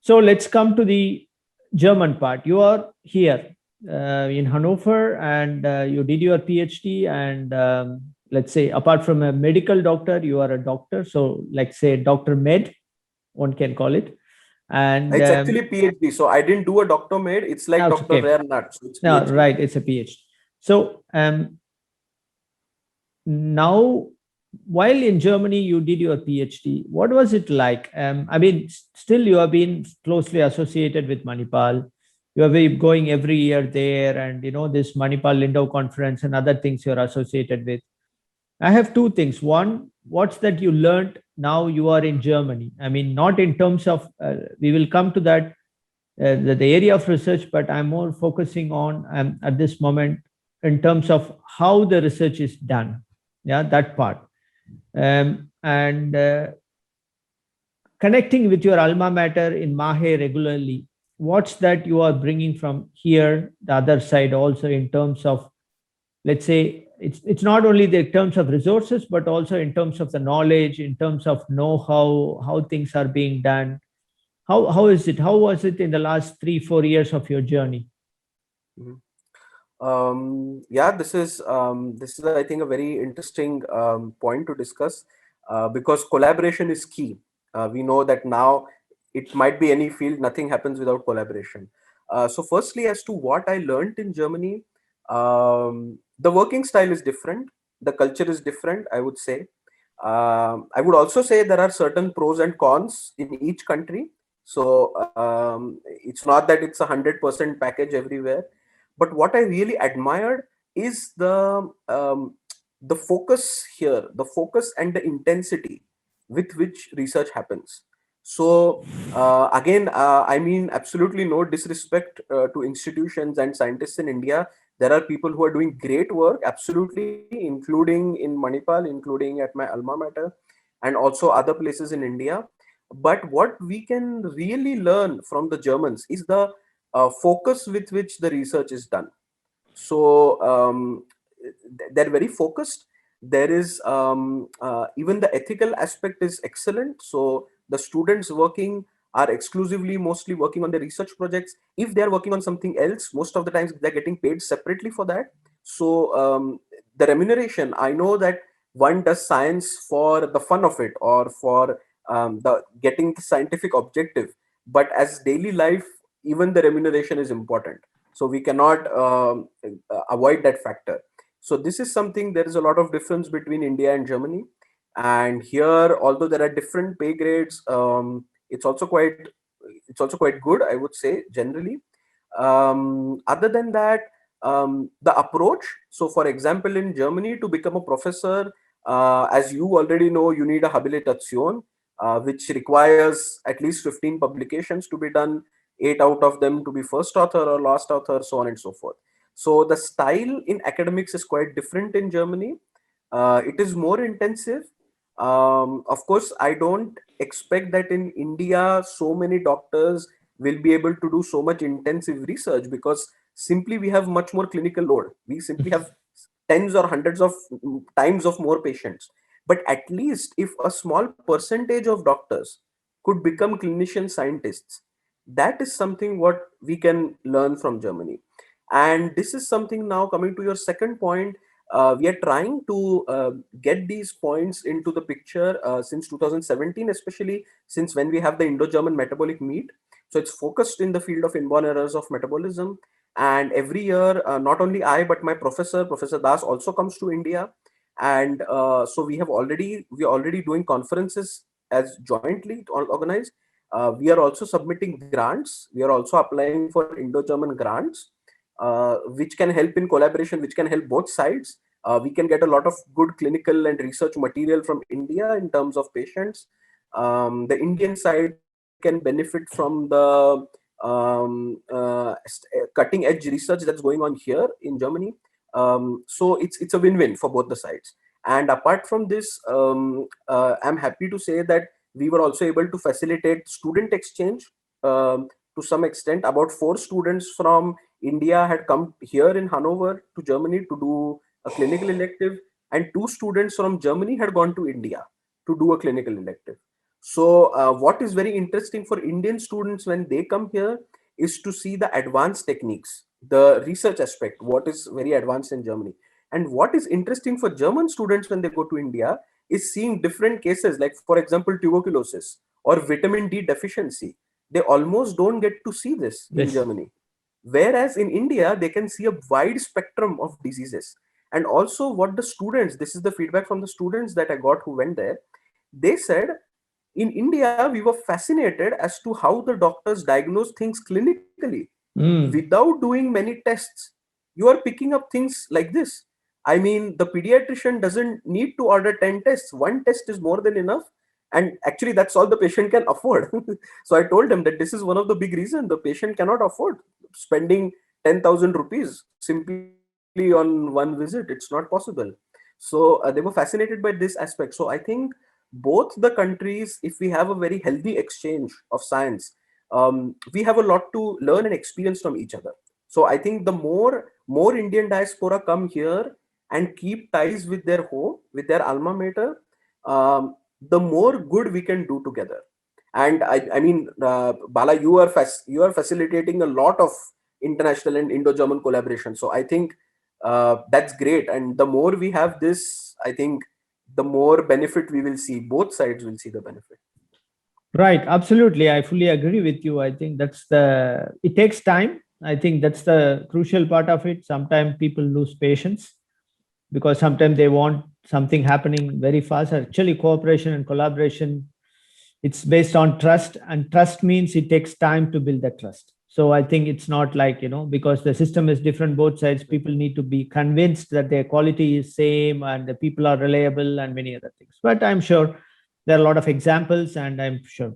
So let's come to the German part. You are here in Hanover, and you did your PhD. And let's say, apart from a medical doctor, you are a doctor. So, like say, Doctor Med, one can call it. And It's actually PhD. So I didn't do a doctor made. It's like that's Dr. okay. Rare Nut. So it's No, PhD. right, it's a PhD. So now, while in Germany you did your PhD, what was it like? I mean, still you have been closely associated with Manipal. You have been going every year there, and this Manipal Lindau conference and other things you're associated with. I have two things. One, what's that you learned now you are in Germany? I mean, not in terms of, we will come to that, the area of research, but I'm more focusing on at this moment in terms of how the research is done. Yeah, that part. And connecting with your alma mater in Mahe regularly. What's that you are bringing from here, the other side, also in terms of, let's say, it's not only the terms of resources, but also in terms of the knowledge, in terms of know how things are being done. How is it? How was it in the last 3-4 years of your journey? Mhm. Yeah, this is I think a very interesting point to discuss because collaboration is key. We know that now it might be any field, nothing happens without collaboration. So, firstly, as to what I learned in Germany, the working style is different, the culture is different, I would say. I would also say there are certain pros and cons in each country. So, it's not that it's 100% package everywhere, but what I really admired is the focus here, the focus and the intensity with which research happens. So again, I mean, absolutely no disrespect to institutions and scientists in India. There are people who are doing great work, absolutely, including in Manipal, including at my alma mater, and also other places in India. But what we can really learn from the Germans is the focus with which the research is done. So they're very focused. There is even the ethical aspect is excellent. So the students working are exclusively mostly working on the research projects. If they are working on something else, most of the times they're getting paid separately for that. So the remuneration, I know that one does science for the fun of it or for the getting the scientific objective, but as daily life, even the remuneration is important, so we cannot avoid that factor. So this is something, there is a lot of difference between India and Germany. And here, although there are different pay grades, it's also quite good, I would say, generally. Other than that, the approach, so for example, in Germany, to become a professor, as you already know, you need a habilitation, which requires at least 15 publications to be done, 8 out of them to be first author or last author, so on and so forth. So the style in academics is quite different in Germany. It is more intensive. Of course, I don't expect that in India so many doctors will be able to do so much intensive research, because simply we have much more clinical load. We simply have tens or hundreds of times of more patients. But at least if a small percentage of doctors could become clinician scientists, that is something what we can learn from Germany. And this is something, now coming to your second point, we are trying to get these points into the picture since 2017, especially since when we have the Indo-German metabolic meet. So it's focused in the field of inborn errors of metabolism. And every year, not only I, but my Professor Das also comes to India. And so we are already doing conferences as jointly organized. We are also submitting grants. We are also applying for Indo-German grants, which can help in collaboration, which can help both sides. We can get a lot of good clinical and research material from India in terms of patients. The Indian side can benefit from the cutting edge research that's going on here in Germany. So it's a win-win for both the sides. And apart from this, I'm happy to say that we were also able to facilitate student exchange to some extent. About 4 students from India had come here in Hanover to Germany to do a clinical elective, and 2 students from Germany had gone to India to do a clinical elective. So what is very interesting for Indian students when they come here is to see the advanced techniques, the research aspect, what is very advanced in Germany. And what is interesting for German students when they go to India is seeing different cases, like for example, tuberculosis or vitamin D deficiency. They almost don't get to see this in Yes. Germany. Whereas in India, they can see a wide spectrum of diseases. And also, what the students, this is the feedback from the students that I got who went there, they said in India, we were fascinated as to how the doctors diagnose things clinically Mm. without doing many tests. You are picking up things like this. I mean, the pediatrician doesn't need to order 10 tests. One test is more than enough. And actually, that's all the patient can afford. So I told them that this is one of the big reasons the patient cannot afford spending 10,000 rupees simply on one visit. It's not possible. So they were fascinated by this aspect. So I think both the countries, if we have a very healthy exchange of science, we have a lot to learn and experience from each other. So I think the more Indian diaspora come here and keep ties with their home, with their alma mater, the more good we can do together. And I mean, Bala, you are facilitating a lot of international and Indo-German collaboration. So I think that's great. And the more we have this, I think the more benefit we will see. Both sides will see the benefit. Right, absolutely. I fully agree with you. I think it takes time. I think that's the crucial part of it. Sometimes people lose patience because sometimes they want something happening very fast. Actually, cooperation and collaboration, it's based on trust, and trust means it takes time to build that trust. So I think it's not like, because the system is different, both sides, people need to be convinced that their quality is same and the people are reliable and many other things. But I'm sure there are a lot of examples, and I'm sure